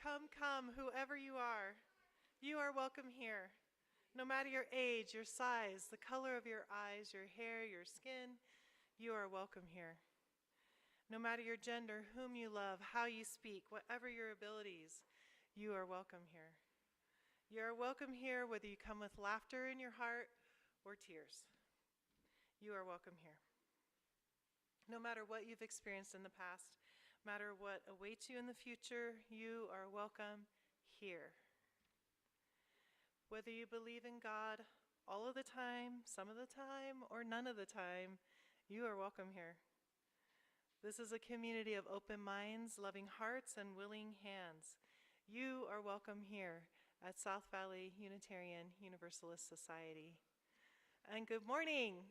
Come, come, whoever you are welcome here. No matter your age, your size, the color of your eyes, your hair, your skin, you are welcome here. No matter your gender, whom you love, how you speak, whatever your abilities, you are welcome here. You are welcome here whether you come with laughter in your heart or tears. You are welcome here. No matter what you've experienced in the past, no matter what awaits you in the future, you are welcome here. Whether you believe in God all of the time, some of the time, or none of the time, you are welcome here. This is a community of open minds, loving hearts, and willing hands. You are welcome here at South Valley Unitarian Universalist Society. And good morning.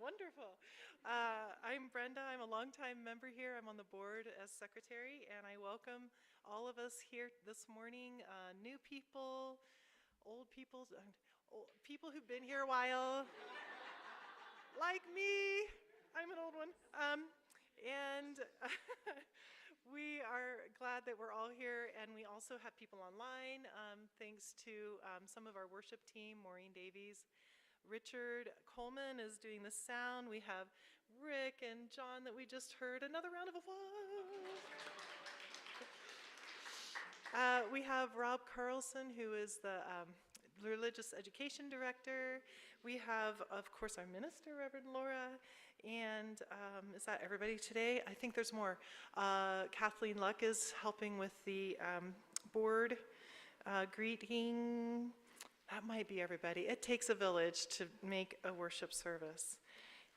Wonderful. I'm Brenda. I'm a longtime member here. I'm on the board as secretary, and I welcome all of us here this morning, new people, old people, people who've been here a while, like me. I'm an old one. And we are glad that we're all here, and we also have people online, thanks to some of our worship team, Maureen Davies. Richard Coleman is doing the sound. We have Rick and John that we just heard. Another round of applause. We have Rob Carlson, who is the religious education director. We have, of course, our minister, Reverend Lora. And is that everybody today? I think there's more. Kathleen Luck is helping with the board greeting. That might be everybody. It takes a village to make a worship service.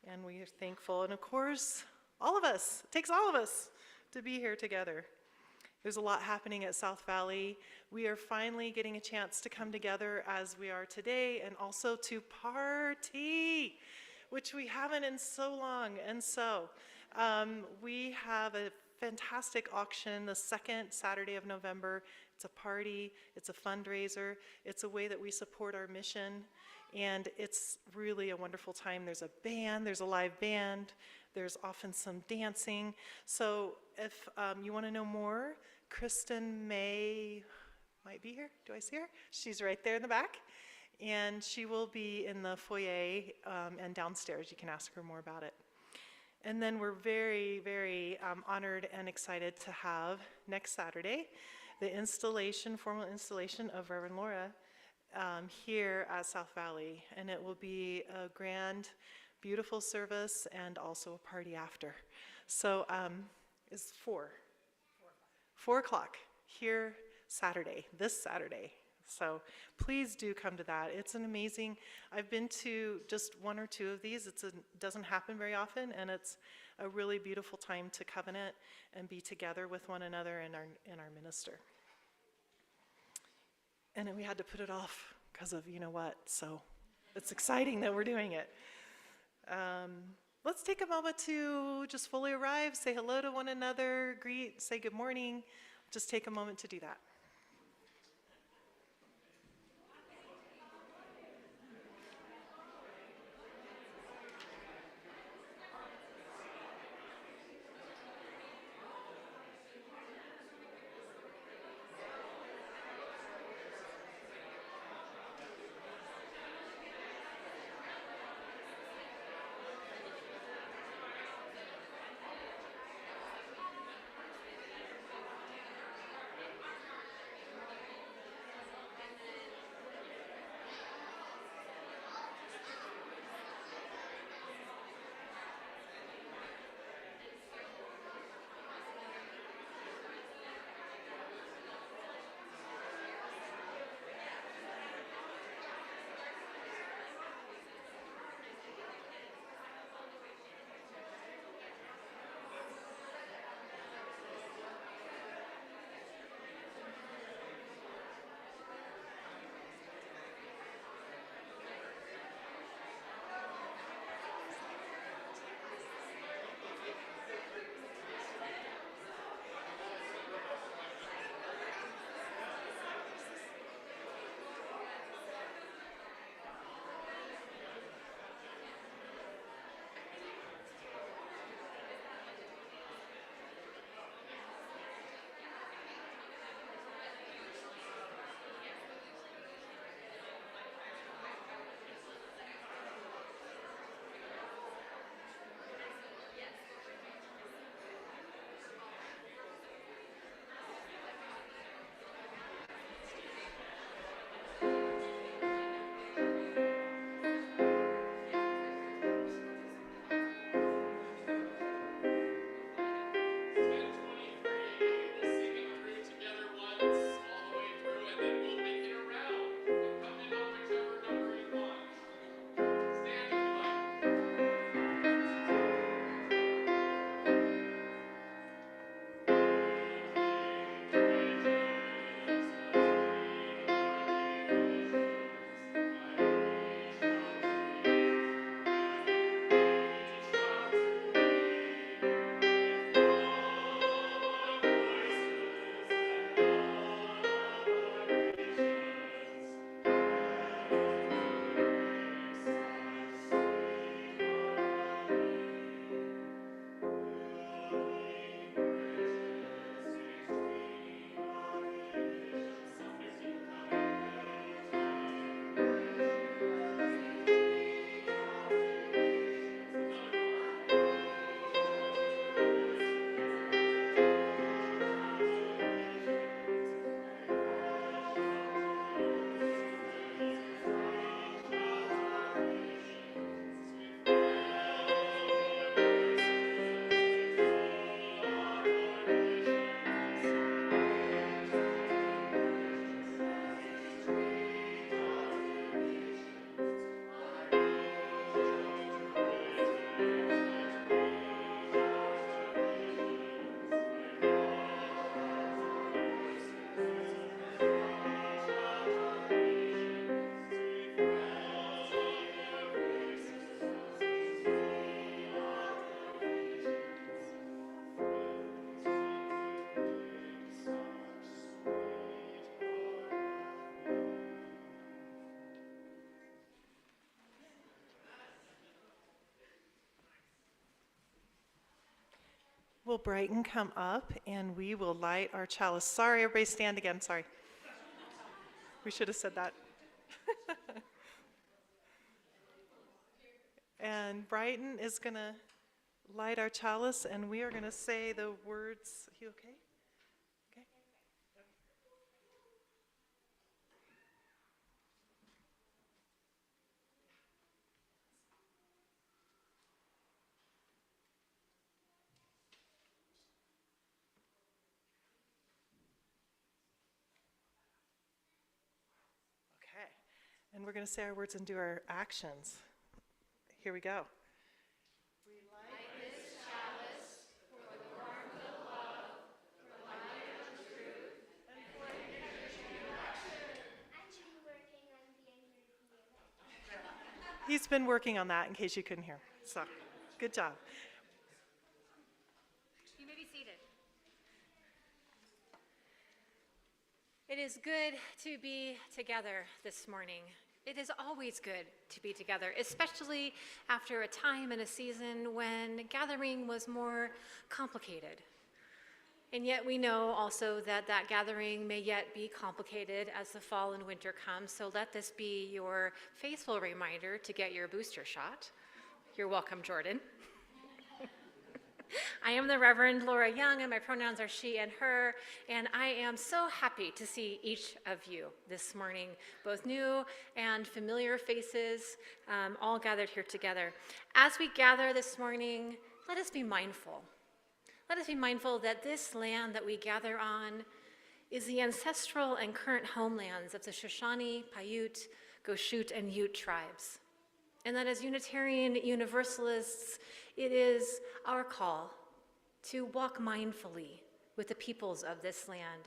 And we are thankful. And of course, all of us. It takes all of us to be here together. There's a lot happening at South Valley. We are finally getting a chance to come together as we are today, and also to party, which we haven't in so long. And so we have a fantastic auction the second Saturday of November. It's a party, it's a fundraiser, it's a way that we support our mission, and it's really a wonderful time. There's a band, there's a live band, there's often some dancing. So if you want to know more, Kristen May might be here. Do I see her? She's right there in the back. And she will be in the foyer and downstairs. You can ask her more about it. And then we're very, very honored and excited to have next Saturday the formal installation of Reverend Lora here at South Valley. And it will be a grand, beautiful service and also a party after. So it's 4 o'clock here Saturday, this Saturday. So please do come to that. It's an amazing, I've been to just one or two of these. It doesn't happen very often, and it's a really beautiful time to covenant and be together with one another and our minister. And then we had to put it off because of you know what, so it's exciting that we're doing it. Let's take a moment to just fully arrive, say hello to one another, greet, say good morning. Just take a moment to do that. Will Brighton come up and we will light our chalice? Sorry, everybody stand again. Sorry. We should have said that. And Brighton is going to light our chalice, and we are going to say the words. You okay? Okay. Okay. And we're going to say our words and do our actions. Here we go. He's been working on that in case you couldn't hear. So, good job. You may be seated. It is good to be together this morning. It is always good to be together, especially after a time and a season when gathering was more complicated. And yet we know also that that gathering may yet be complicated as the fall and winter come, so let this be your faithful reminder to get your booster shot. You're welcome, Jordan. I am the Reverend Lora Young, and my pronouns are she and her, and I am so happy to see each of you this morning, both new and familiar faces, all gathered here together. As we gather this morning, let us be mindful. Let us be mindful that this land that we gather on is the ancestral and current homelands of the Shoshone, Paiute, Goshute, and Ute tribes. And that as Unitarian Universalists, it is our call to walk mindfully with the peoples of this land,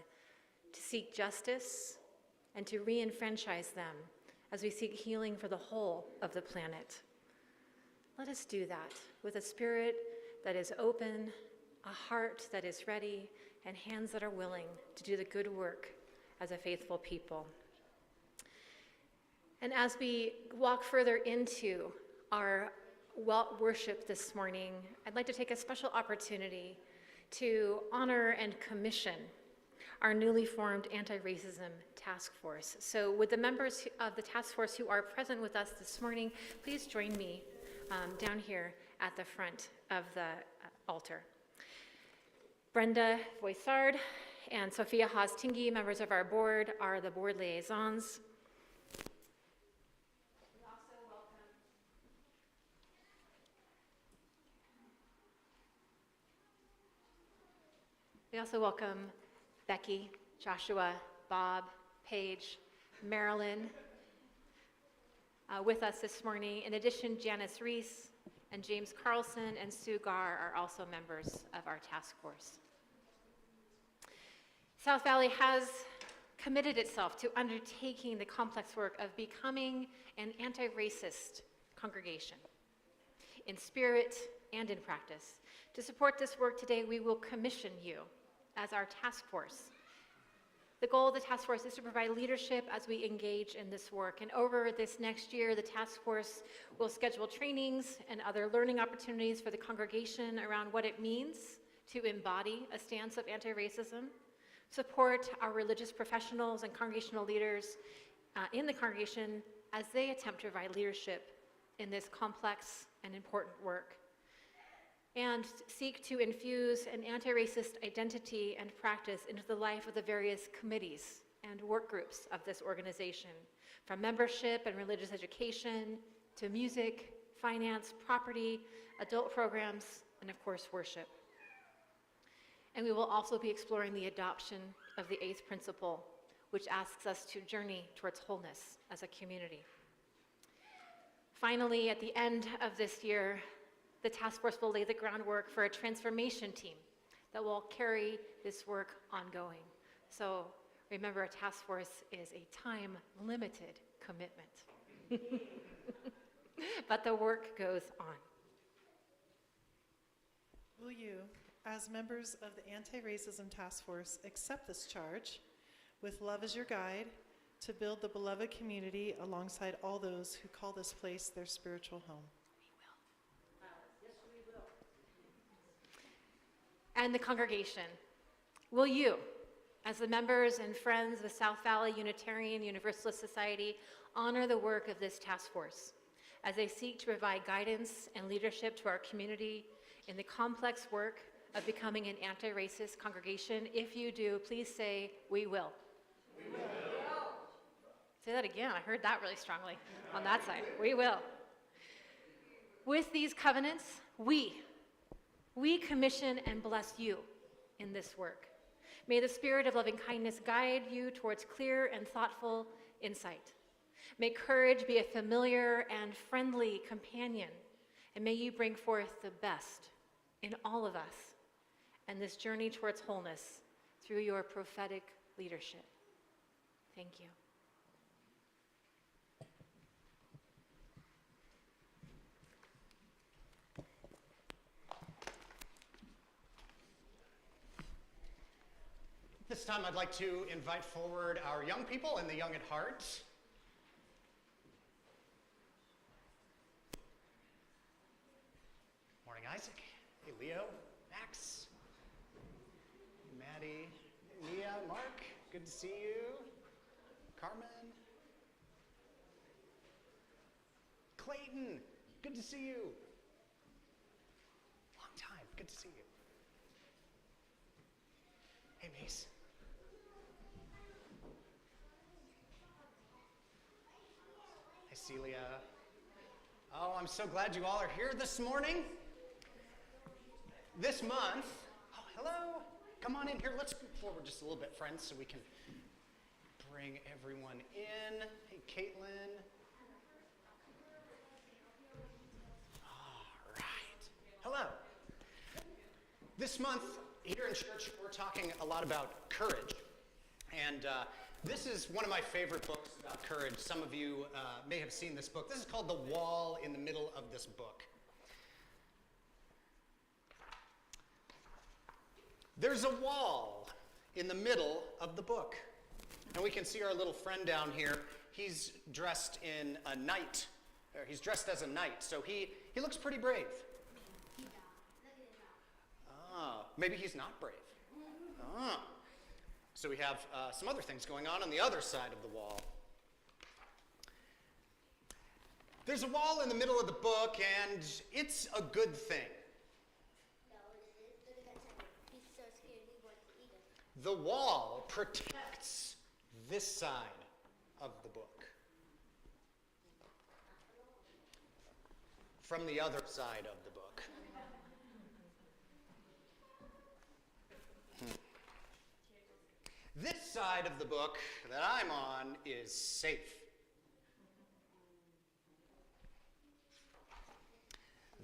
to seek justice and to re-enfranchise them as we seek healing for the whole of the planet. Let us do that with a spirit that is open, a heart that is ready, and hands that are willing to do the good work as a faithful people. And as we walk further into our worship this morning, I'd like to take a special opportunity to honor and commission our newly formed anti-racism task force. So would the members of the task force who are present with us this morning, please join me down here at the front of the altar. Brenda Voisard and Sophia Haas-Tingy, members of our board, are the board liaisons. We also welcome Becky, Joshua, Bob, Paige, Marilyn with us this morning. In addition, Janice Reese and James Carlson and Sue Gar are also members of our task force. South Valley has committed itself to undertaking the complex work of becoming an anti-racist congregation in spirit and in practice. To support this work today, we will commission you as our task force. The goal of the task force is to provide leadership as we engage in this work. And over this next year, the task force will schedule trainings and other learning opportunities for the congregation around what it means to embody a stance of anti-racism, support our religious professionals and congregational leaders in the congregation as they attempt to provide leadership in this complex and important work, and seek to infuse an anti-racist identity and practice into the life of the various committees and work groups of this organization, from membership and religious education to music, finance, property, adult programs, and of course, worship. And we will also be exploring the adoption of the eighth principle, which asks us to journey towards wholeness as a community. Finally, at the end of this year, the task force will lay the groundwork for a transformation team that will carry this work ongoing. So remember, a task force is a time-limited commitment. But the work goes on. Will you, as members of the Anti-Racism Task Force, accept this charge with love as your guide to build the beloved community alongside all those who call this place their spiritual home? and the congregation, will you, as the members and friends of South Valley Unitarian Universalist Society, honor the work of this task force as they seek to provide guidance and leadership to our community in the complex work of becoming an anti-racist congregation? If you do, please say, we will. We will. Say that again. I heard that really strongly on that side. We will. With these covenants, we commission and bless you in this work. May the spirit of loving kindness guide you towards clear and thoughtful insight. May courage be a familiar and friendly companion, and may you bring forth the best in all of us and this journey towards wholeness through your prophetic leadership. Thank you. This time I'd like to invite forward our young people and the young at heart. Morning, Isaac. Hey, Leo, Max, Maddie, Mia, Mark, good to see you. Carmen, Clayton, good to see you. Long time, good to see you. Hey, Mace. Hi, Celia. Oh, I'm so glad you all are here this morning. This month, oh, hello. Come on in here. Let's move forward just a little bit, friends, so we can bring everyone in. Hey, Caitlin. All right. Hello. This month, here in church, we're talking a lot about courage. And this is one of my favorite books about courage. Some of you may have seen this book. This is called The Wall in the middle of this book. There's a wall in the middle of the book. And we can see our little friend down here. He's dressed in a knight. Or he's dressed as a knight, so he looks pretty brave. Maybe he's not brave. So we have some other things going on the other side of the wall. There's a wall in the middle of the book, and it's a good thing. The wall protects this side of the book from the other side of the book. This side of the book that I'm on is safe.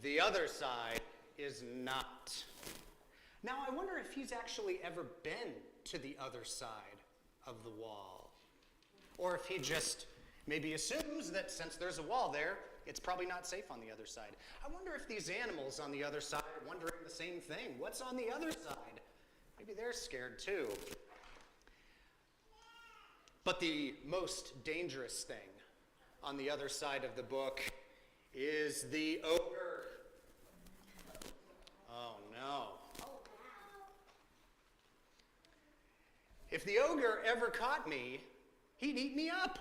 The other side is not. Now, I wonder if he's actually ever been to the other side of the wall. Or if he just maybe assumes that since there's a wall there, it's probably not safe on the other side. I wonder if these animals on the other side are wondering the same thing. What's on the other side? Maybe they're scared too. But the most dangerous thing on the other side of the book is the ogre. Oh no. If the ogre ever caught me, he'd eat me up.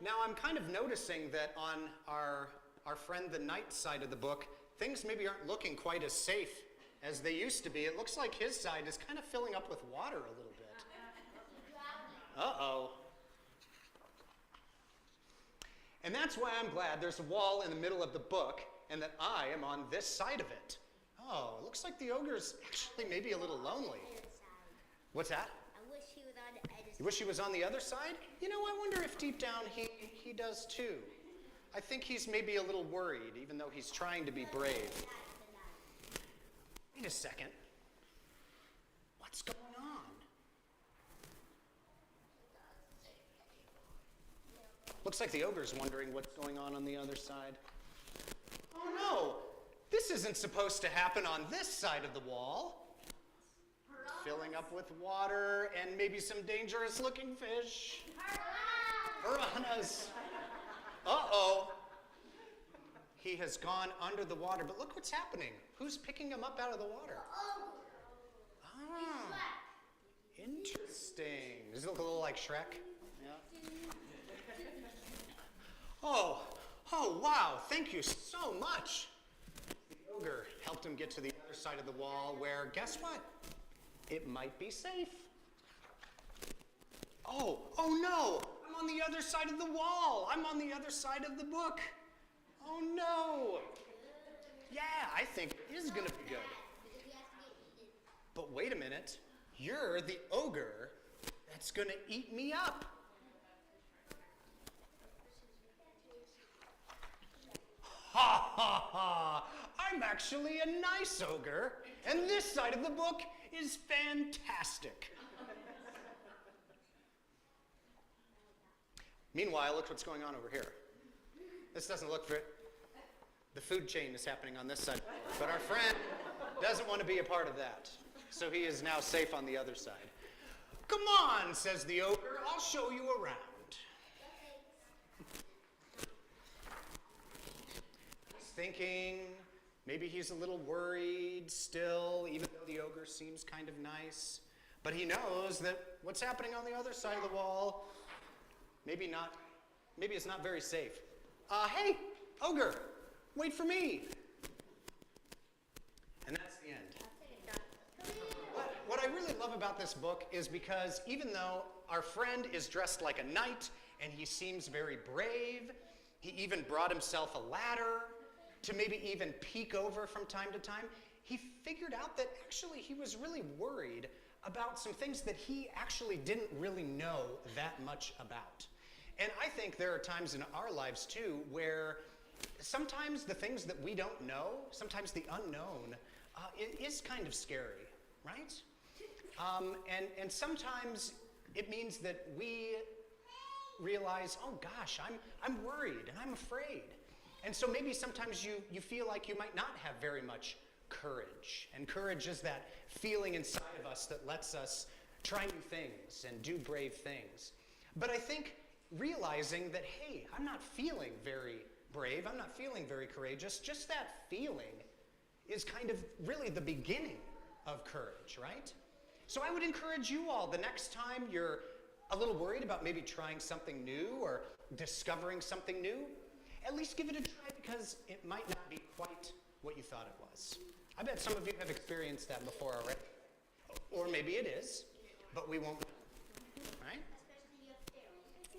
Now I'm kind of noticing that on our friend the knight side of the book, things maybe aren't looking quite as safe as they used to be. It looks like his side is kind of filling up with water a little bit. Uh-oh. And that's why I'm glad there's a wall in the middle of the book and that I am on this side of it. Oh, it looks like the ogre's actually maybe a little lonely. What's that? I wish he was on the other side. You wish he was on the other side? You know, I wonder if deep down he does too. I think he's maybe a little worried, even though he's trying to be brave. Wait a second. What's going on? Looks like the ogre's wondering what's going on the other side. Oh no! This isn't supposed to happen on this side of the wall. Filling up with water and maybe some dangerous looking fish. Piranhas! Uh-oh. he has gone under the water. But look what's happening. Who's picking him up out of the water? Ah, interesting. Does he look a little like Shrek? Yeah. Oh, wow. Thank you so much. The ogre helped him get to the other side of the wall where, guess what? It might be safe. Oh no! I'm on the other side of the wall. I'm on the other side of the book. Oh no! Yeah, I think it is going to be good. But wait a minute. You're the ogre that's going to eat me up. Ha ha ha! I'm actually a nice ogre, and this side of the book is fantastic. Meanwhile, look what's going on over here. This doesn't look for it. The food chain is happening on this side. But our friend doesn't want to be a part of that. So he is now safe on the other side. Come on, says the ogre. I'll show you around. He's thinking, maybe he's a little worried still, even though the ogre seems kind of nice. But he knows that what's happening on the other side of the wall, maybe it's not very safe. Hey, ogre, wait for me. And that's the end. What I really love about this book is because even though our friend is dressed like a knight and he seems very brave, he even brought himself a ladder to maybe even peek over from time to time, he figured out that actually he was really worried about some things that he actually didn't really know that much about. And I think there are times in our lives too where sometimes the things that we don't know, sometimes the unknown, it is kind of scary, right? And sometimes it means that we realize, oh gosh, I'm worried and I'm afraid. And so maybe sometimes you feel like you might not have very much courage. And courage is that feeling inside of us that lets us try new things and do brave things. But I think realizing that, hey, I'm not feeling very brave, I'm not feeling very courageous, just that feeling is kind of really the beginning of courage, right? So I would encourage you all, the next time you're a little worried about maybe trying something new or discovering something new, at least give it a try because it might not be quite what you thought it was. I bet some of you have experienced that before already. Or maybe it is, but we won't know, right?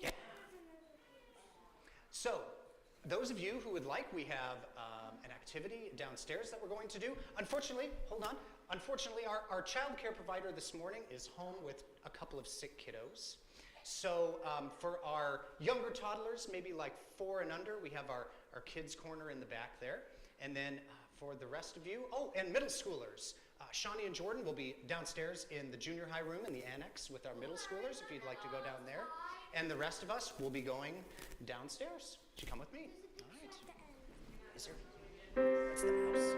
Yeah. So, those of you who would like, we have an activity downstairs that we're going to do. Unfortunately, our child care provider this morning is home with a couple of sick kiddos. So for our younger toddlers, maybe like 4 and under, we have our kids corner in the back there. And then for the rest of you, and middle schoolers, Shawnee and Jordan will be downstairs in the junior high room in the annex with our middle schoolers if you'd like to go down there. And the rest of us will be going downstairs. Would you come with me? All right. Is there? That's the mouse.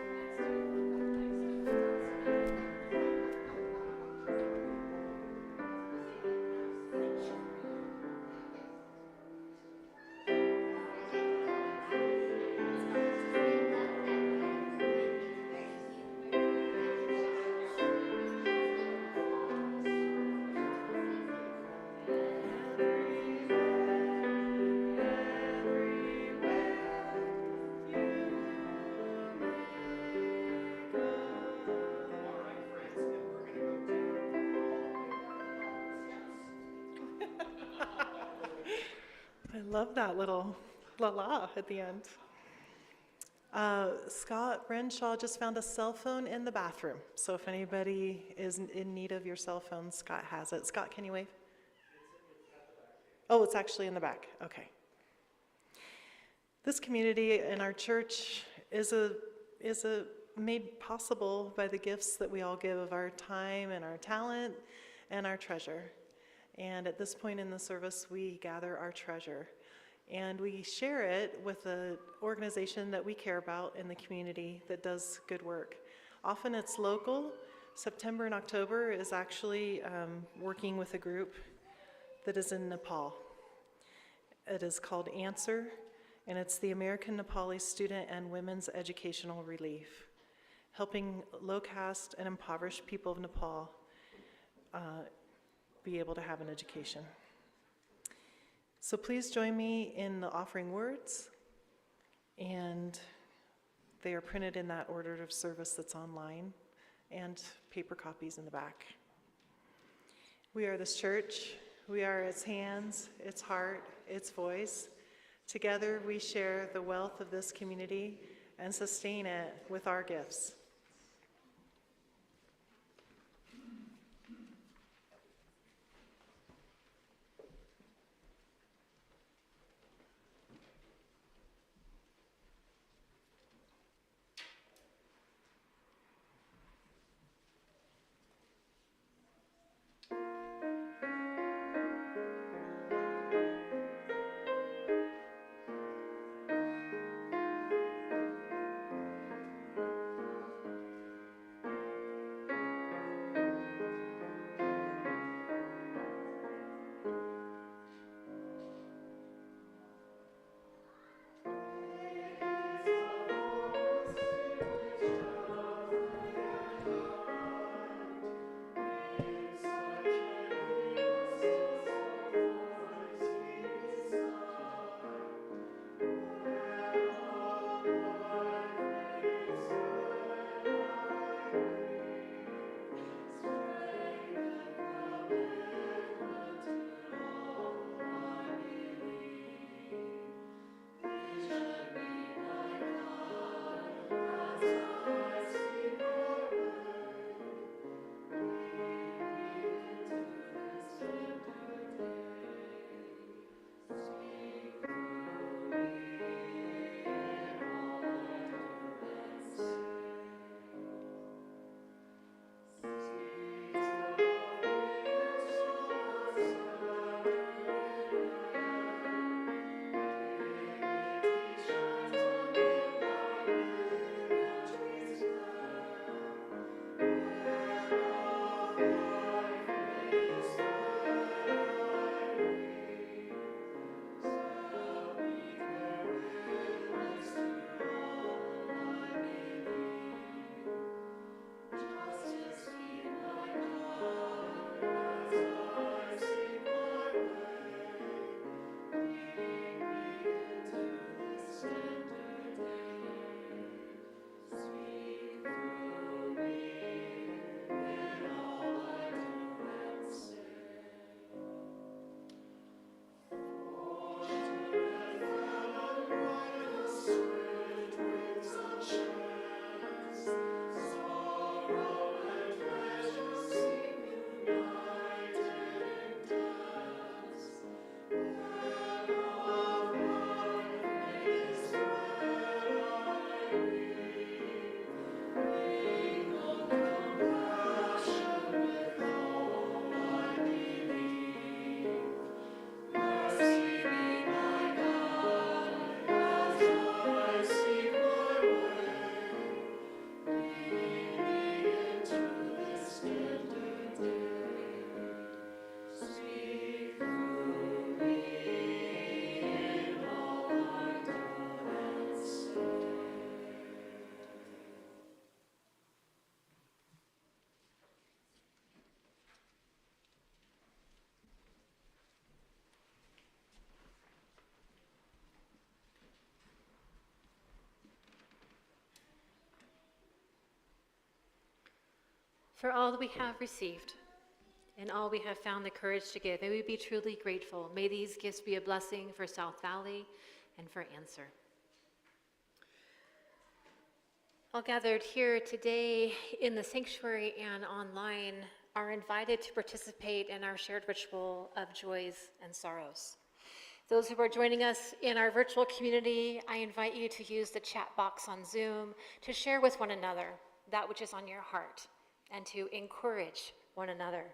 I love that little la-la at the end. Scott Renshaw just found a cell phone in the bathroom. So if anybody is in need of your cell phone, Scott has it. Scott, can you wave? Oh, it's actually in the back. Okay. This community and our church is made possible by the gifts that we all give of our time and our talent and our treasure. And at this point in the service, we gather our treasure. And we share it with an organization that we care about in the community that does good work. Often it's local. September and October is actually working with a group that is in Nepal. It is called Answer, and it's the American Nepali Student and Women's Educational Relief, helping low-caste and impoverished people of Nepal be able to have an education. So please join me in the offering words, and they are printed in that order of service that's online and paper copies in the back. We are this church. We are its hands, its heart, its voice. Together we share the wealth of this community and sustain it with our gifts. For all that we have received and all we have found the courage to give, may we be truly grateful. May these gifts be a blessing for South Valley and for Answer. All gathered here today in the sanctuary and online are invited to participate in our shared ritual of joys and sorrows. Those who are joining us in our virtual community, I invite you to use the chat box on Zoom to share with one another that which is on your heart and to encourage one another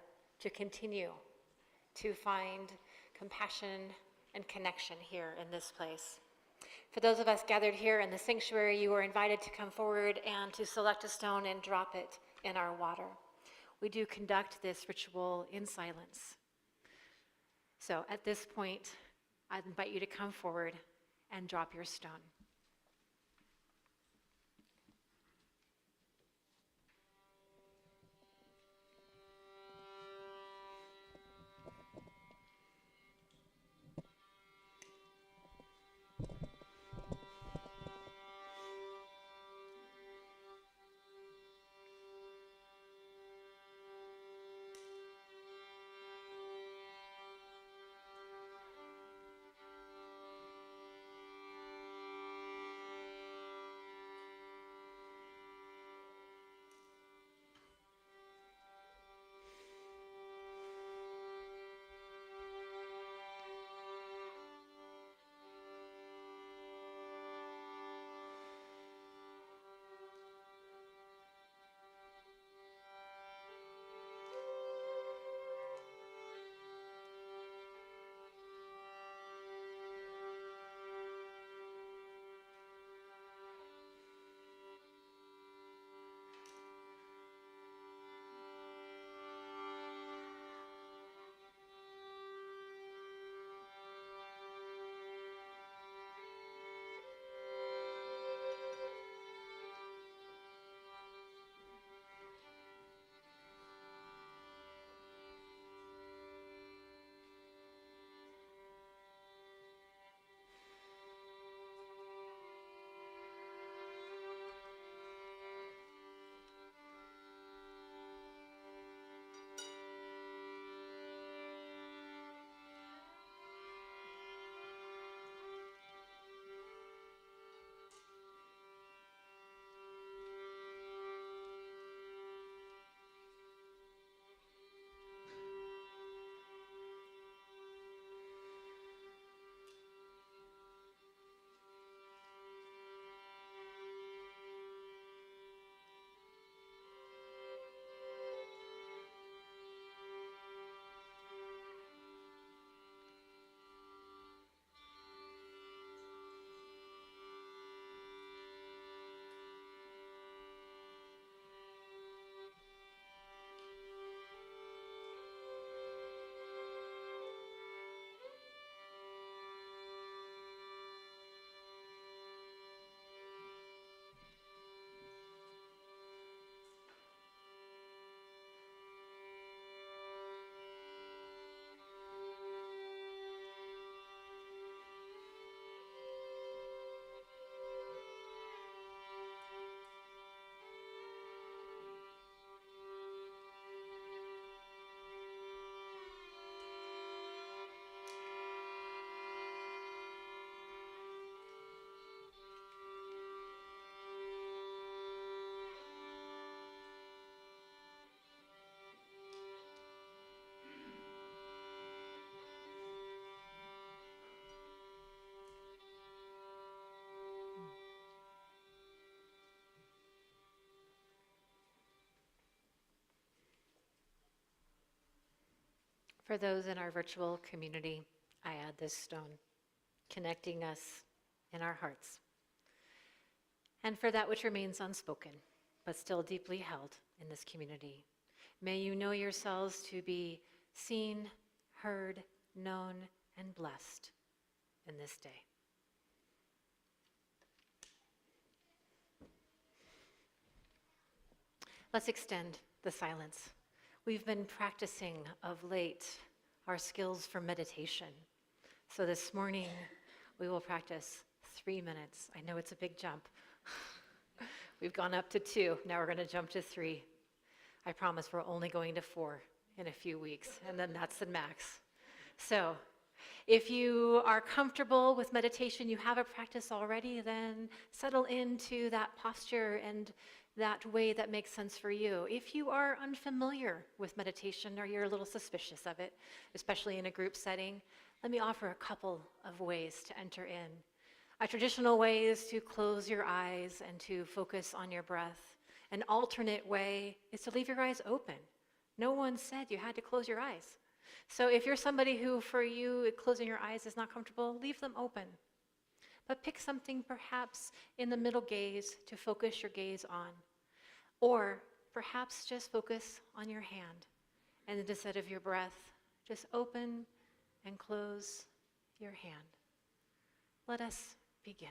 to continue to find compassion and connection here in this place. For those of us gathered here in the sanctuary, you are invited to come forward and to select a stone and drop it in our water. We do conduct this ritual in silence. So at this point, I invite you to come forward and drop your stone. For those in our virtual community, I add this stone, connecting us in our hearts. And for that which remains unspoken, but still deeply held in this community, may you know yourselves to be seen, heard, known, and blessed in this day. Let's extend the silence. We've been practicing of late our skills for meditation. So this morning, we will practice 3 minutes. I know it's a big jump. We've gone up to 2. Now we're going to jump to 3. I promise we're only going to 4 in a few weeks, and then that's the max. So if you are comfortable with meditation, you have a practice already, then settle into that posture and that way that makes sense for you. If you are unfamiliar with meditation or you're a little suspicious of it, especially in a group setting, let me offer a couple of ways to enter in. A traditional way is to close your eyes and to focus on your breath. An alternate way is to leave your eyes open. No one said you had to close your eyes. So if you're somebody who, for you, closing your eyes is not comfortable, leave them open. But pick something perhaps in the middle gaze to focus your gaze on. Or perhaps just focus on your hand. And instead of your breath, just open and close your hand. Let us begin.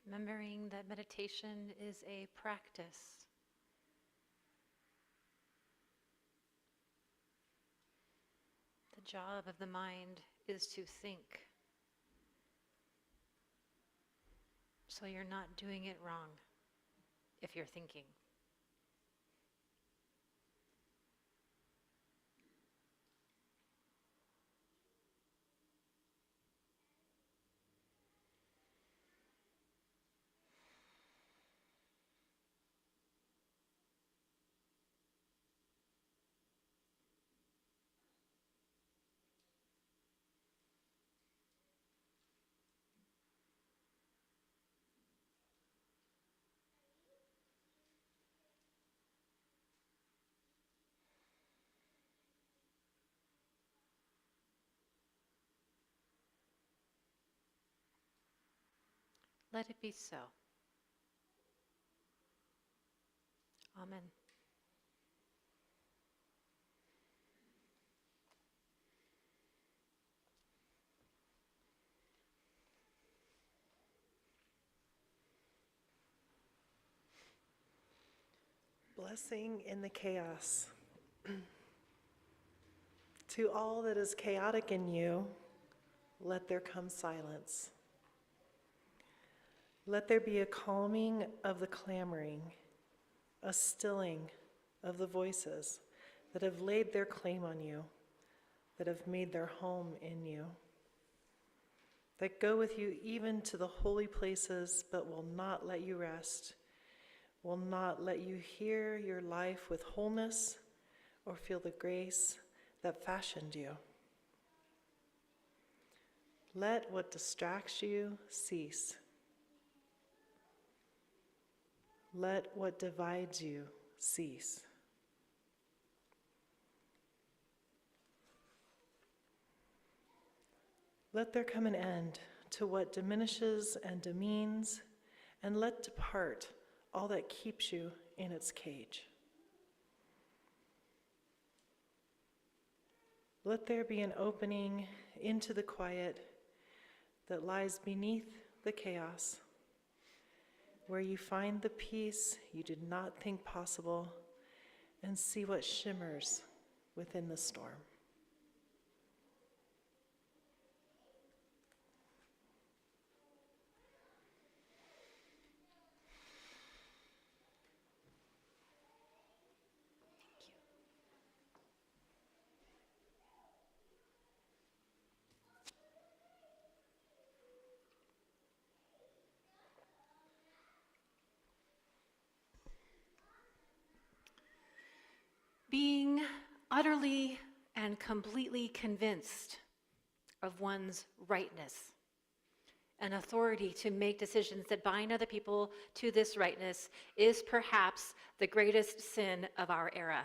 Remembering that meditation is a practice. The job of the mind is to think. So you're not doing it wrong if you're thinking. Let it be so. Amen. Blessing in the chaos. To all that is chaotic in you, let there come silence. Let there be a calming of the clamoring, a stilling of the voices that have laid their claim on you, that have made their home in you, that go with you even to the holy places but will not let you rest, will not let you hear your life with wholeness or feel the grace that fashioned you. Let what distracts you cease. Let what divides you cease. Let there come an end to what diminishes and demeans, and let depart all that keeps you in its cage. Let there be an opening into the quiet that lies beneath the chaos, where you find the peace you did not think possible and see what shimmers within the storm. Being utterly and completely convinced of one's rightness and authority to make decisions that bind other people to this rightness is perhaps the greatest sin of our era.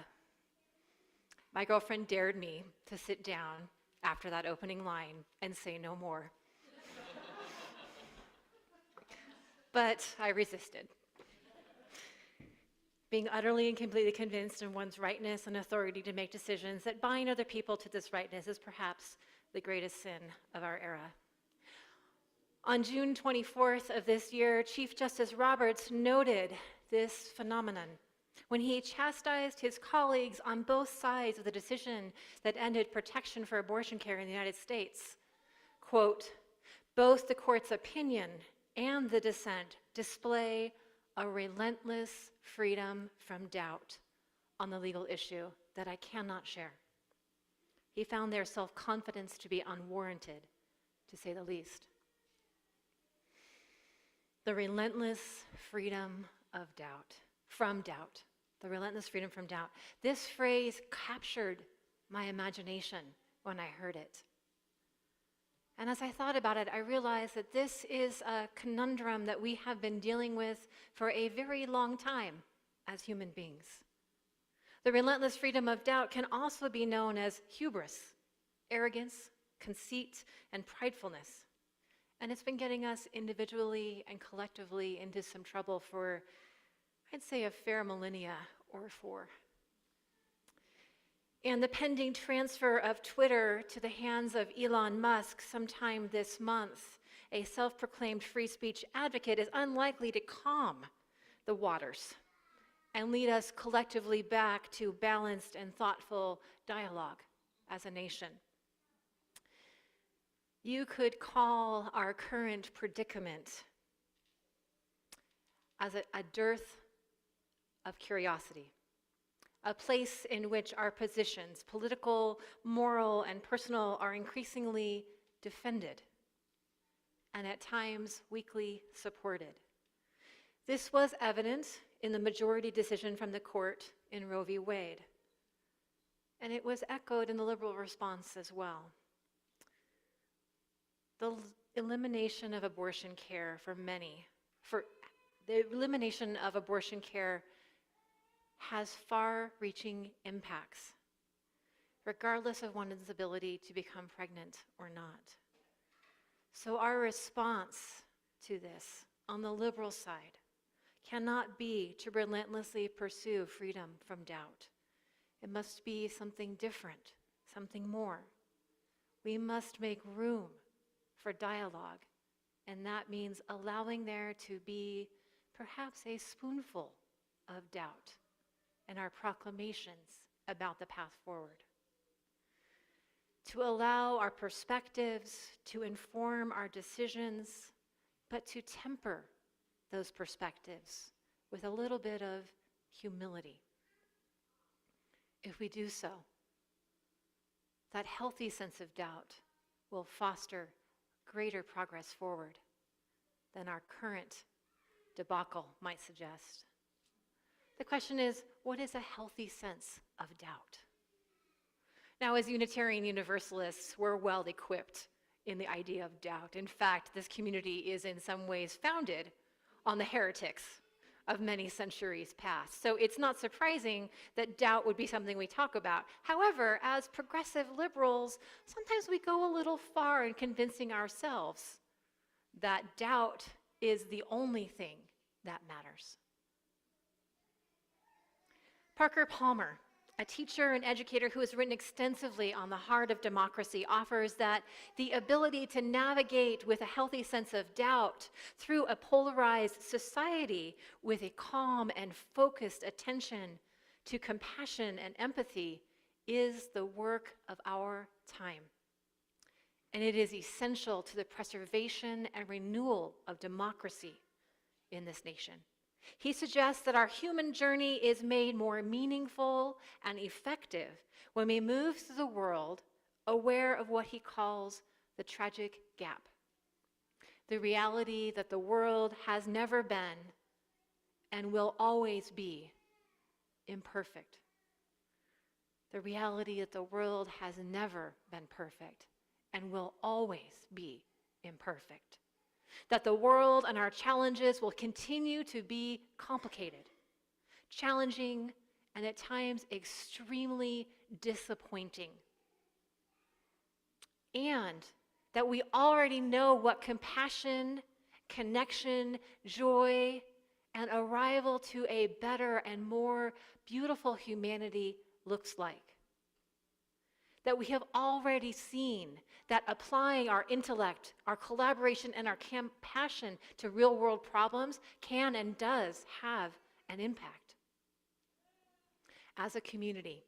My girlfriend dared me to sit down after that opening line and say no more. But I resisted. Being utterly and completely convinced in one's rightness and authority to make decisions that bind other people to this rightness is perhaps the greatest sin of our era. On June 24th of this year, Chief Justice Roberts noted this phenomenon when he chastised his colleagues on both sides of the decision that ended protection for abortion care in the United States. Quote, "Both the court's opinion and the dissent display a relentless freedom from doubt on the legal issue that I cannot share." He found their self-confidence to be unwarranted, to say the least. The relentless freedom of doubt, from doubt. The relentless freedom from doubt. This phrase captured my imagination when I heard it. And as I thought about it, I realized that this is a conundrum that we have been dealing with for a very long time as human beings. The relentless freedom of doubt can also be known as hubris, arrogance, conceit, and pridefulness. And it's been getting us individually and collectively into some trouble for, I'd say, a fair millennia or four. And the pending transfer of Twitter to the hands of Elon Musk sometime this month, a self-proclaimed free speech advocate, is unlikely to calm the waters and lead us collectively back to balanced and thoughtful dialogue as a nation. You could call our current predicament as a dearth of curiosity, a place in which our positions, political, moral, and personal, are increasingly defended and at times weakly supported. This was evident in the majority decision from the court in Roe v. Wade, and it was echoed in the liberal response as well. The elimination of abortion care has far-reaching impacts, regardless of one's ability to become pregnant or not. So our response to this, on the liberal side, cannot be to relentlessly pursue freedom from doubt. It must be something different, something more. We must make room for dialogue, and that means allowing there to be perhaps a spoonful of doubt in our proclamations about the path forward. To allow our perspectives to inform our decisions, but to temper those perspectives with a little bit of humility. If we do so, that healthy sense of doubt will foster greater progress forward than our current debacle might suggest. The question is, what is a healthy sense of doubt? Now, as Unitarian Universalists, we're well equipped in the idea of doubt. In fact, this community is in some ways founded on the heretics of many centuries past. So it's not surprising that doubt would be something we talk about. However, as progressive liberals, sometimes we go a little far in convincing ourselves that doubt is the only thing that matters. Parker Palmer, a teacher and educator who has written extensively on the heart of democracy, offers that the ability to navigate with a healthy sense of doubt through a polarized society with a calm and focused attention to compassion and empathy is the work of our time. And it is essential to the preservation and renewal of democracy in this nation. He suggests that our human journey is made more meaningful and effective when we move through the world aware of what he calls the tragic gap. The reality that the world has never been and will always be imperfect. The reality that the world has never been perfect and will always be imperfect. That the world and our challenges will continue to be complicated, challenging, and at times extremely disappointing. and that we already know what compassion, connection, joy, and arrival to a better and more beautiful humanity looks like. That we have already seen that applying our intellect, our collaboration, and our compassion to real-world problems can and does have an impact. As a community,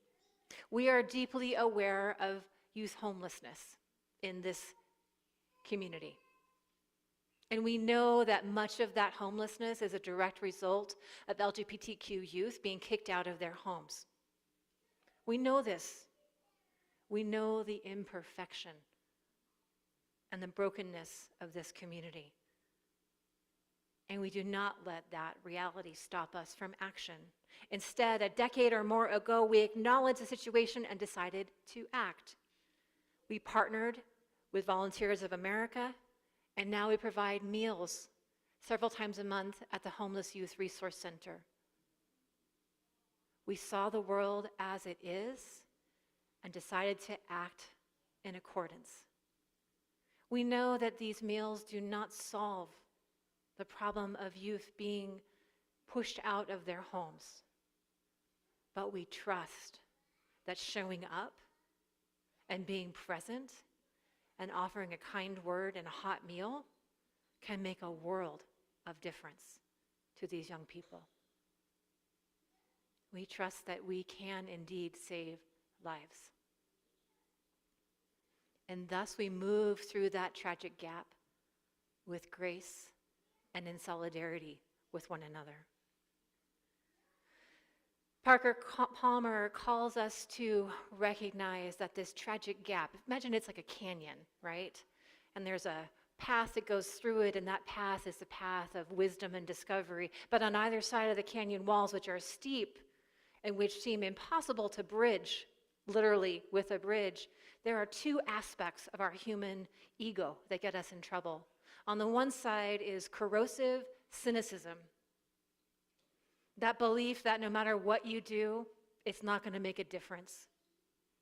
we are deeply aware of youth homelessness in this community. And we know that much of that homelessness is a direct result of LGBTQ youth being kicked out of their homes. We know this. We know the imperfection and the brokenness of this community. And we do not let that reality stop us from action. Instead, a decade or more ago, we acknowledged the situation and decided to act. We partnered with Volunteers of America, and now we provide meals several times a month at the Homeless Youth Resource Center. We saw the world as it is and decided to act in accordance. We know that these meals do not solve the problem of youth being pushed out of their homes, but we trust that showing up and being present and offering a kind word and a hot meal can make a world of difference to these young people. We trust that we can indeed save lives. And thus we move through that tragic gap with grace and in solidarity with one another. Parker Palmer calls us to recognize that this tragic gap, imagine it's like a canyon, right? And there's a path that goes through it, and that path is the path of wisdom and discovery. But on either side of the canyon walls, which are steep and which seem impossible to bridge, literally with a bridge, there are two aspects of our human ego that get us in trouble. On the one side is corrosive cynicism. That belief that no matter what you do, it's not going to make a difference.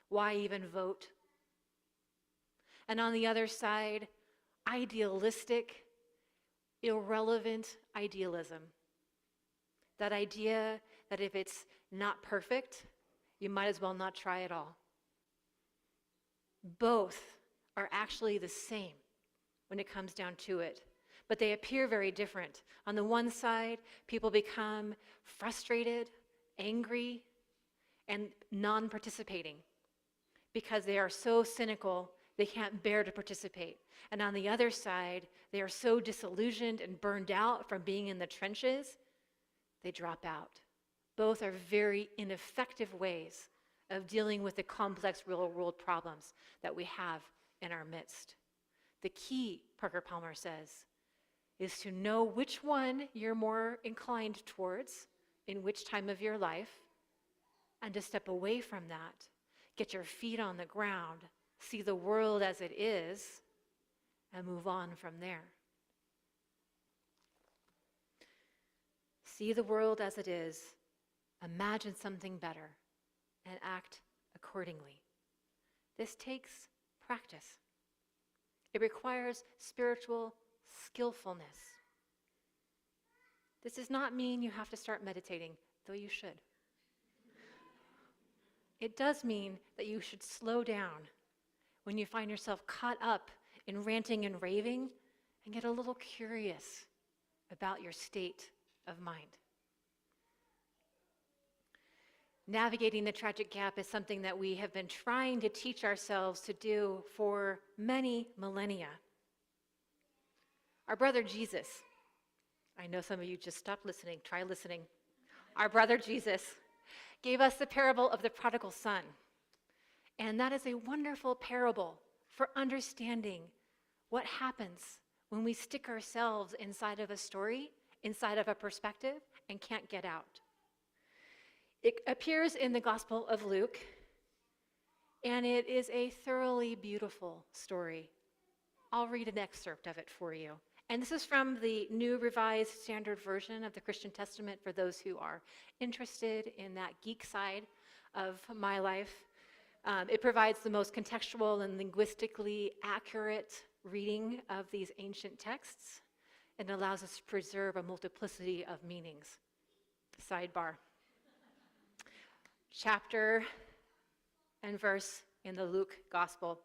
Why even vote? And on the other side, idealistic, irrelevant idealism. That idea that if it's not perfect, you might as well not try at all. Both are actually the same when it comes down to it, but they appear very different. On the one side, people become frustrated, angry, and non-participating because they are so cynical they can't bear to participate. And on the other side, they are so disillusioned and burned out from being in the trenches, they drop out. Both are very ineffective ways of dealing with the complex real-world problems that we have in our midst. The key, Parker Palmer says, is to know which one you're more inclined towards in which time of your life, and to step away from that, get your feet on the ground, see the world as it is, and move on from there. See the world as it is, imagine something better, and act accordingly. This takes practice. It requires spiritual skillfulness. This does not mean you have to start meditating, though you should. It does mean that you should slow down when you find yourself caught up in ranting and raving and get a little curious about your state of mind. Navigating the tragic gap is something that we have been trying to teach ourselves to do for many millennia. Our brother Jesus, I know some of you just stopped listening, try listening. Our brother Jesus gave us the parable of the Prodigal Son. And that is a wonderful parable for understanding what happens when we stick ourselves inside of a story, inside of a perspective, and can't get out. It appears in the Gospel of Luke, and it is a thoroughly beautiful story. I'll read an excerpt of it for you. And this is from the New Revised Standard Version of the Christian Testament for those who are interested in that geek side of my life. It provides the most contextual and linguistically accurate reading of these ancient texts and allows us to preserve a multiplicity of meanings. Sidebar. Chapter and verse in the Luke Gospel.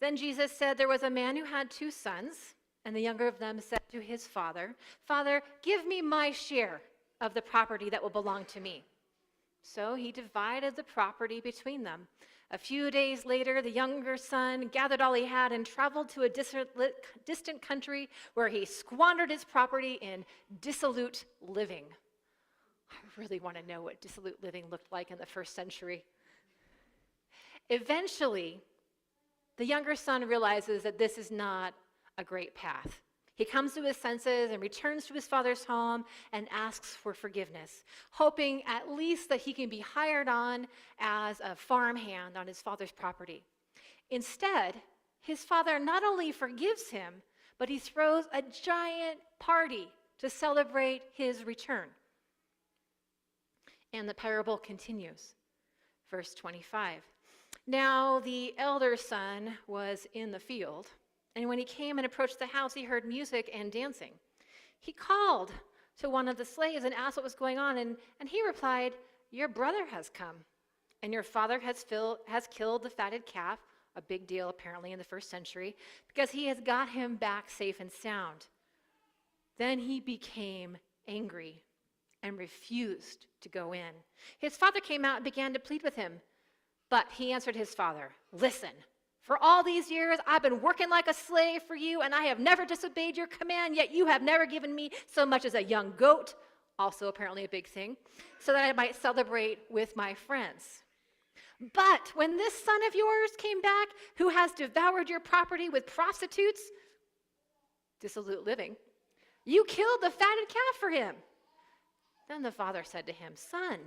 Then Jesus said, there was a man who had 2 sons, and the younger of them said to his father, Father, give me my share of the property that will belong to me. So he divided the property between them. A few days later, the younger son gathered all he had and traveled to a distant country where he squandered his property in dissolute living. I really want to know what dissolute living looked like in the first century. Eventually, the younger son realizes that this is not a great path. He comes to his senses and returns to his father's home and asks for forgiveness, hoping at least that he can be hired on as a farmhand on his father's property. Instead, his father not only forgives him, but he throws a giant party to celebrate his return. And the parable continues. Verse 25. Now the elder son was in the field, and when he came and approached the house, he heard music and dancing. He called to one of the slaves and asked what was going on, and he replied, your brother has come, and your father has killed the fatted calf, a big deal apparently in the first century, because he has got him back safe and sound. Then he became angry and refused to go in. His father came out and began to plead with him, but he answered his father, listen, for all these years, I've been working like a slave for you, and I have never disobeyed your command, yet you have never given me so much as a young goat, also apparently a big thing, so that I might celebrate with my friends. But when this son of yours came back, who has devoured your property with prostitutes, dissolute living, you killed the fatted calf for him. Then the father said to him, son,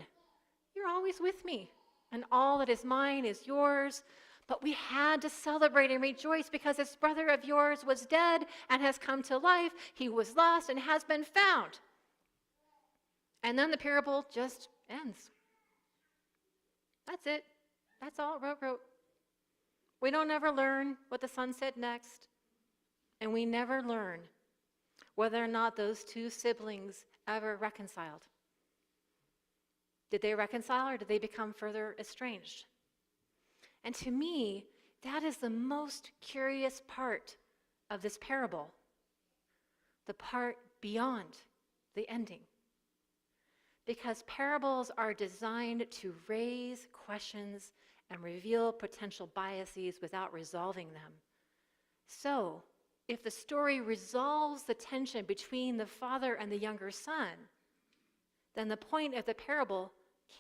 you're always with me, and all that is mine is yours. But we had to celebrate and rejoice because this brother of yours was dead and has come to life. He was lost and has been found. And then the parable just ends. That's it. That's all it wrote. We don't ever learn what the son said next. And we never learn whether or not those 2 siblings ever reconciled. Did they reconcile or did they become further estranged? And to me, that is the most curious part of this parable, the part beyond the ending. Because parables are designed to raise questions and reveal potential biases without resolving them. So, if the story resolves the tension between the father and the younger son, then the point of the parable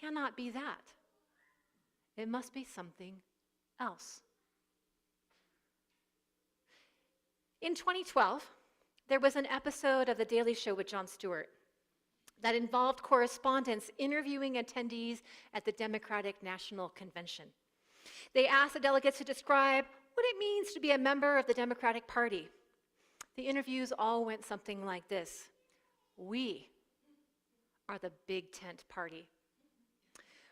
cannot be that. It must be something else. In 2012, there was an episode of The Daily Show with Jon Stewart that involved correspondents interviewing attendees at the Democratic National Convention. They asked the delegates to describe what it means to be a member of the Democratic Party. The interviews all went something like this. We are the big tent party.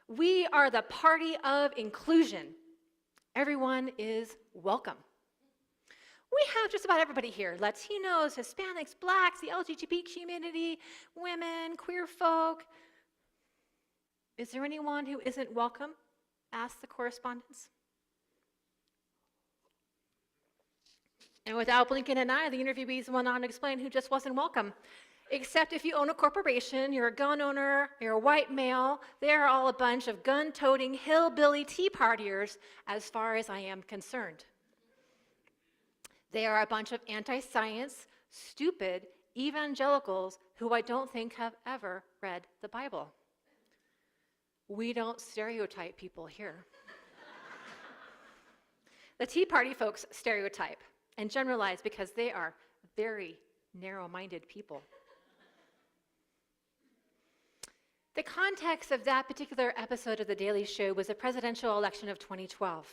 We are the party of inclusion. Everyone is welcome. We have just about everybody here. Latinos, Hispanics, Blacks, the LGBT community, women, queer folk. Is there anyone who isn't welcome? Asked the correspondents. And without blinking an eye, the interviewees went on to explain who just wasn't welcome. Except if you own a corporation, you're a gun owner, you're a white male, they're all a bunch of gun-toting hillbilly tea partiers as far as I am concerned. They are a bunch of anti-science, stupid evangelicals who I don't think have ever read the Bible. We don't stereotype people here. The Tea Party folks stereotype and generalize because they are very narrow-minded people. The context of that particular episode of The Daily Show was the presidential election of 2012,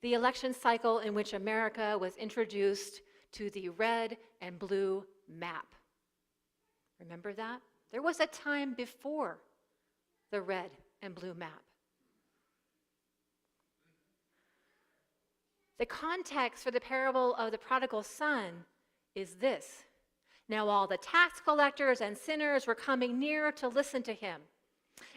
the election cycle in which America was introduced to the red and blue map. Remember that? There was a time before the red and blue map. The context for the parable of the prodigal son is this. Now all the tax collectors and sinners were coming near to listen to him.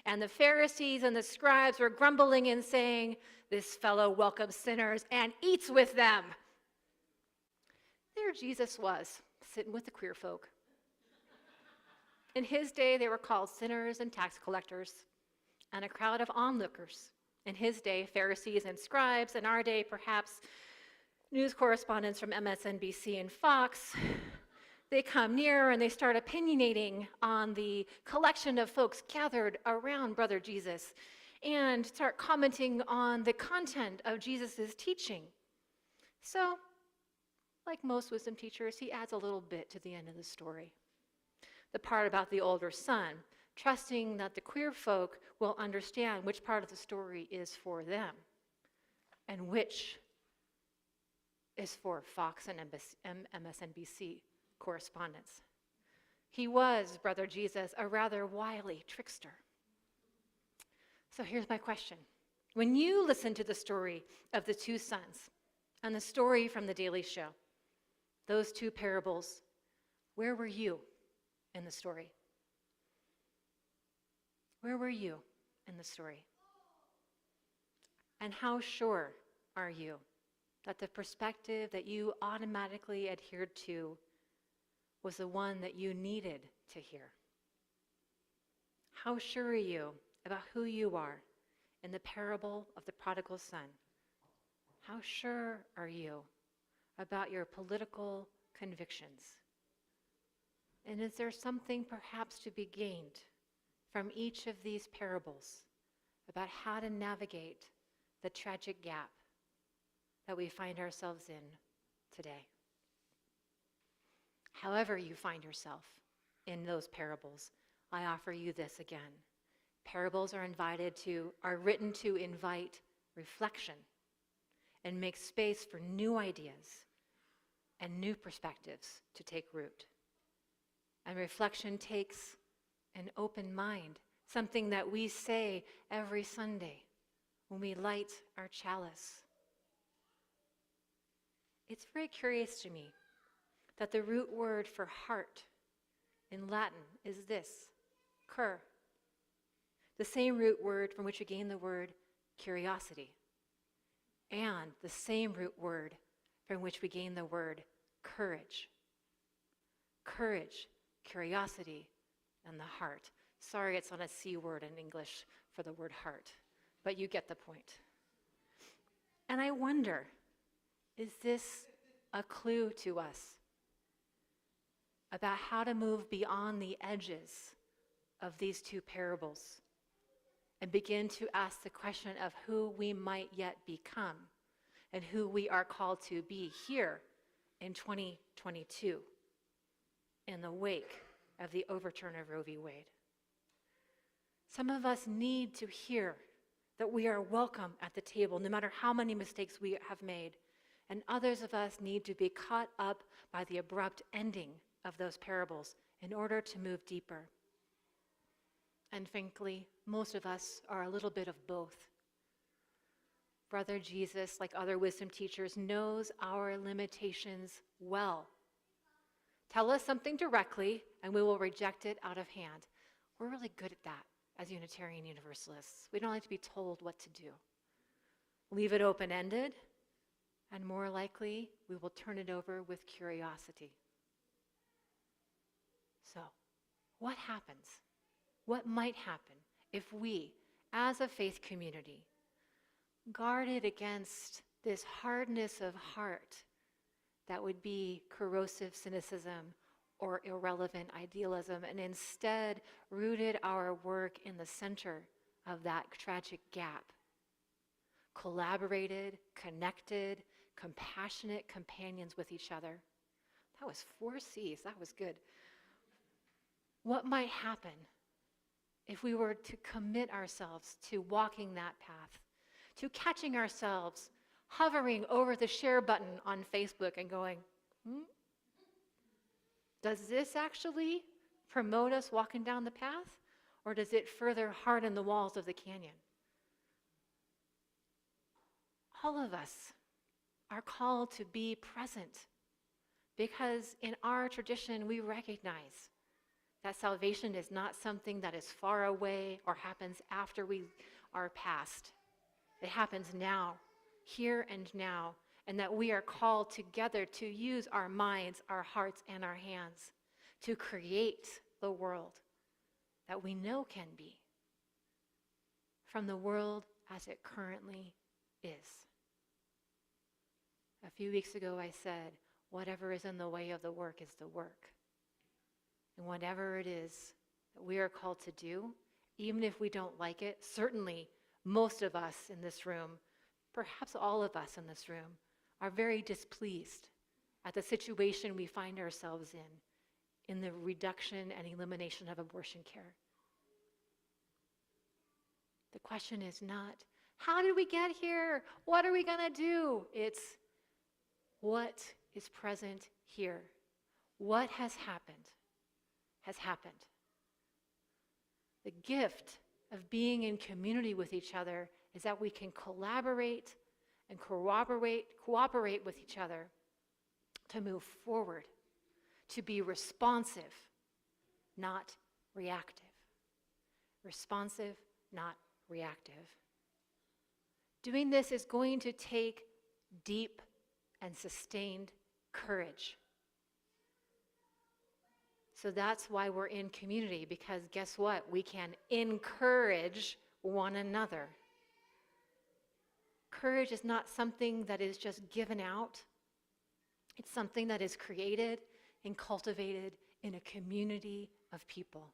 And the Pharisees and the scribes were grumbling and saying, "This fellow welcomes sinners and eats with them." There Jesus was, sitting with the queer folk. In his day, they were called sinners and tax collectors, and a crowd of onlookers. In his day, Pharisees and scribes. In our day, perhaps news correspondents from MSNBC and Fox. They come near and they start opinionating on the collection of folks gathered around Brother Jesus and start commenting on the content of Jesus' teaching. So, like most wisdom teachers, he adds a little bit to the end of the story. The part about the older son, trusting that the queer folk will understand which part of the story is for them and which is for Fox and MSNBC correspondents. He was, Brother Jesus, a rather wily trickster. So here's my question. When you listen to the story of the two sons and the story from The Daily Show, those two parables, where were you in the story? Where were you in the story? And how sure are you that the perspective that you automatically adhered to was the one that you needed to hear? How sure are you about who you are in the parable of the prodigal son? How sure are you about your political convictions? And is there something perhaps to be gained from each of these parables about how to navigate the tragic gap that we find ourselves in today? However you find yourself in those parables, I offer you this again. Parables are written to invite reflection and make space for new ideas and new perspectives to take root. And reflection takes an open mind, something that we say every Sunday when we light our chalice. It's very curious to me that the root word for heart in Latin is this, cur, the same root word from which we gain the word curiosity, and the same root word from which we gain the word courage. Courage, curiosity, and the heart. Sorry, it's not a C word in English for the word heart, but you get the point. And I wonder, is this a clue to us about how to move beyond the edges of these two parables and begin to ask the question of who we might yet become and who we are called to be here in 2022 in the wake of the overturn of Roe v. Wade? Some of us need to hear that we are welcome at the table, no matter how many mistakes we have made. And others of us need to be caught up by the abrupt ending of those parables in order to move deeper. And frankly, most of us are a little bit of both. Brother Jesus, like other wisdom teachers, knows our limitations well. Tell us something directly, and we will reject it out of hand. We're really good at that as Unitarian Universalists. We don't like to be told what to do. Leave it open-ended, and more likely, we will turn it over with curiosity. So, what happens? What might happen if we, as a faith community, guarded against this hardness of heart that would be corrosive cynicism or irrelevant idealism, and instead rooted our work in the center of that tragic gap? Collaborated, connected, compassionate companions with each other. That was 4 C's. That was good. What might happen if we were to commit ourselves to walking that path, to catching ourselves hovering over the share button on Facebook and going, does this actually promote us walking down the path, or does it further harden the walls of the canyon? All of us are called to be present, because in our tradition we recognize that salvation is not something that is far away or happens after we are past. It happens now, here and now, and that we are called together to use our minds, our hearts, and our hands to create the world that we know can be from the world as it currently is. A few weeks ago I said, whatever is in the way of the work is the work. And whatever it is that we are called to do, even if we don't like it, certainly most of us in this room, perhaps all of us in this room, are very displeased at the situation we find ourselves in the reduction and elimination of abortion care. The question is not, how did we get here? What are we going to do? It's, what is present here? What has happened has happened. The gift of being in community with each other is that we can collaborate and cooperate with each other to move forward, to be responsive, not reactive. Responsive, not reactive. Doing this is going to take deep and sustained courage. So that's why we're in community, because guess what? We can encourage one another. Courage is not something that is just given out. It's something that is created and cultivated in a community of people.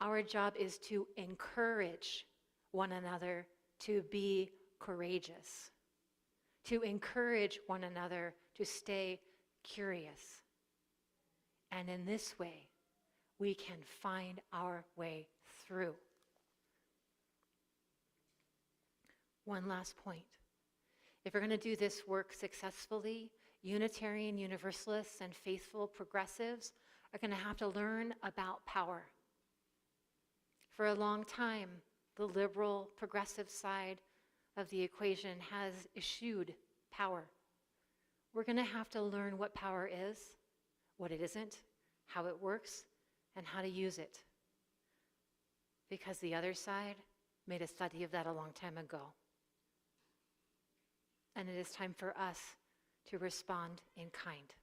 Our job is to encourage one another to be courageous, to encourage one another to stay curious. And in this way, we can find our way through. One last point. If we're going to do this work successfully, Unitarian Universalists and faithful progressives are going to have to learn about power. For a long time, the liberal progressive side of the equation has eschewed power. We're going to have to learn what power is, what it isn't, how it works, and how to use it. Because the other side made a study of that a long time ago. And it is time for us to respond in kind.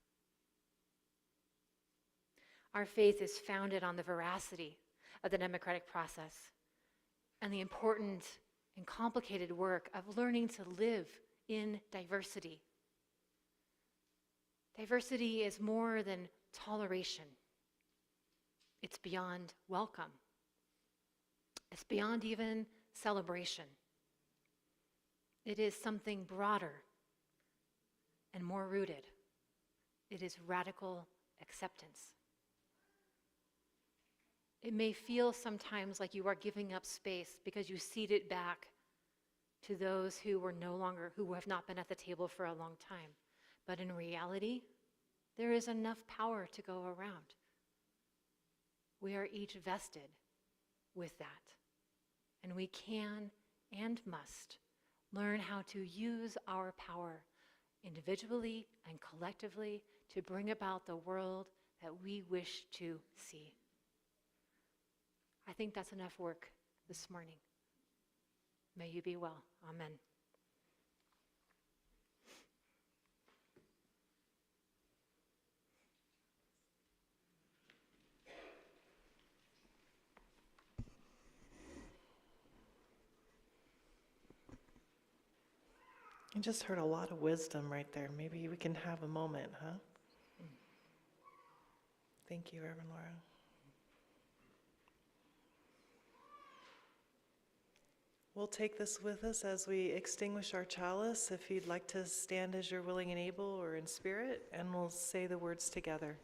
Our faith is founded on the veracity of the democratic process and the important and complicated work of learning to live in diversity. Diversity is more than toleration. It's beyond welcome. It's beyond even celebration. It is something broader and more rooted. It is radical acceptance. It may feel sometimes like you are giving up space because you cede it back to those who have not been at the table for a long time. But in reality, there is enough power to go around. We are each vested with that. And we can and must learn how to use our power individually and collectively to bring about the world that we wish to see. I think that's enough work this morning. May you be well. Amen. I just heard a lot of wisdom right there. Maybe we can have a moment, huh? Thank you, Reverend Lora. We'll take this with us as we extinguish our chalice. If you'd like to stand as you're willing and able or in spirit, and we'll say the words together.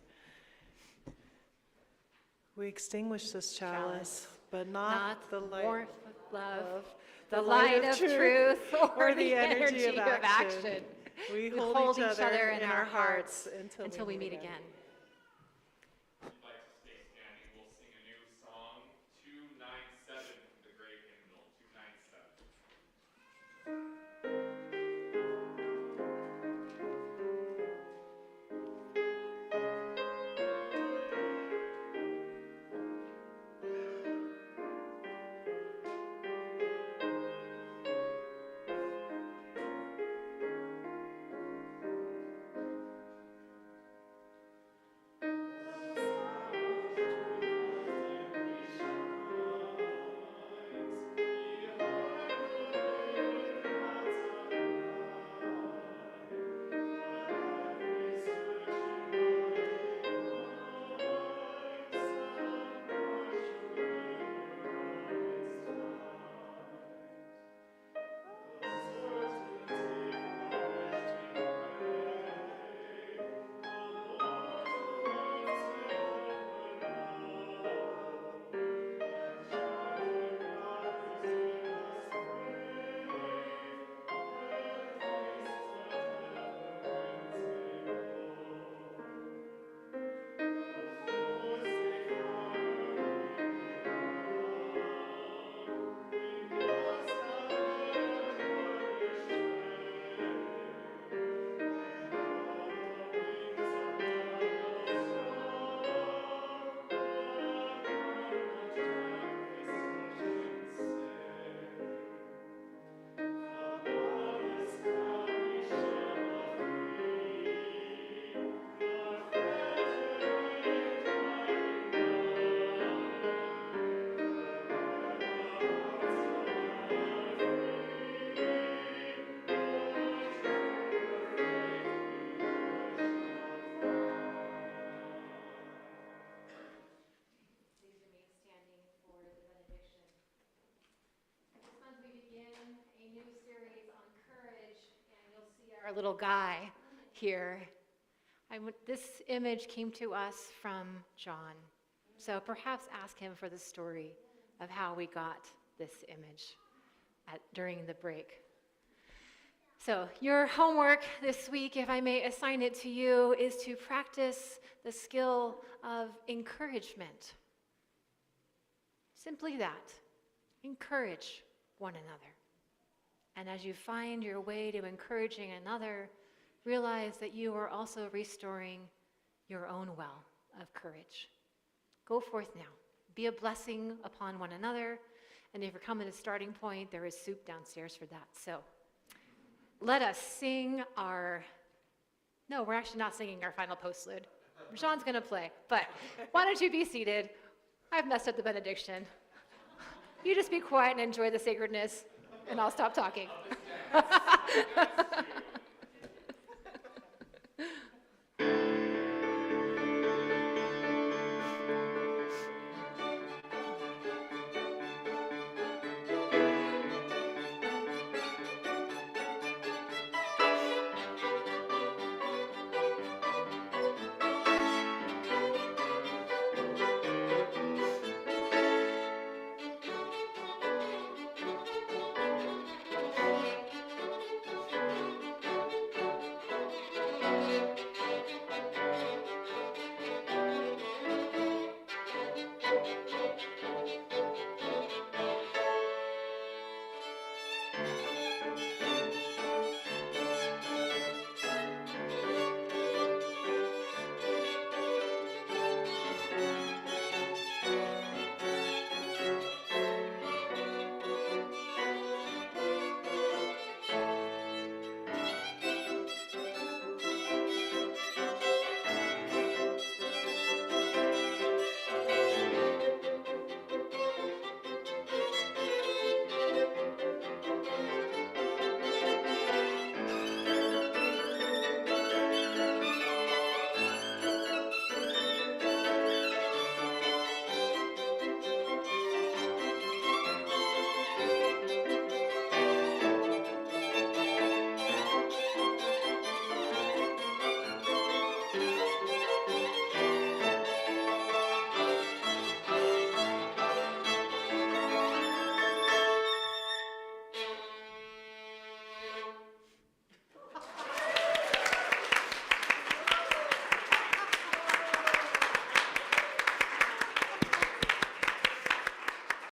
We extinguish this chalice, but not the light warmth of love, the the light of truth, or the energy of action. action. We hold each other in our hearts until we meet again. If you'd like to stay standing, we'll sing a new song, 297, the great hymnal, 297. our little guy here. This image came to us from John. So perhaps ask him for the story of how we got this image during the break. So your homework this week, if I may assign it to you, is to practice the skill of encouragement. Simply that. Encourage one another. And as you find your way to encouraging another, realize that you are also restoring your own well of courage. Go forth now. Be a blessing upon one another. And if you're coming to starting point, there is soup downstairs for that. So let us sing no, we're actually not singing our final postlude. Sean's going to play. But why don't you be seated? I've messed up the benediction. You just be quiet and enjoy the sacredness, and I'll stop talking.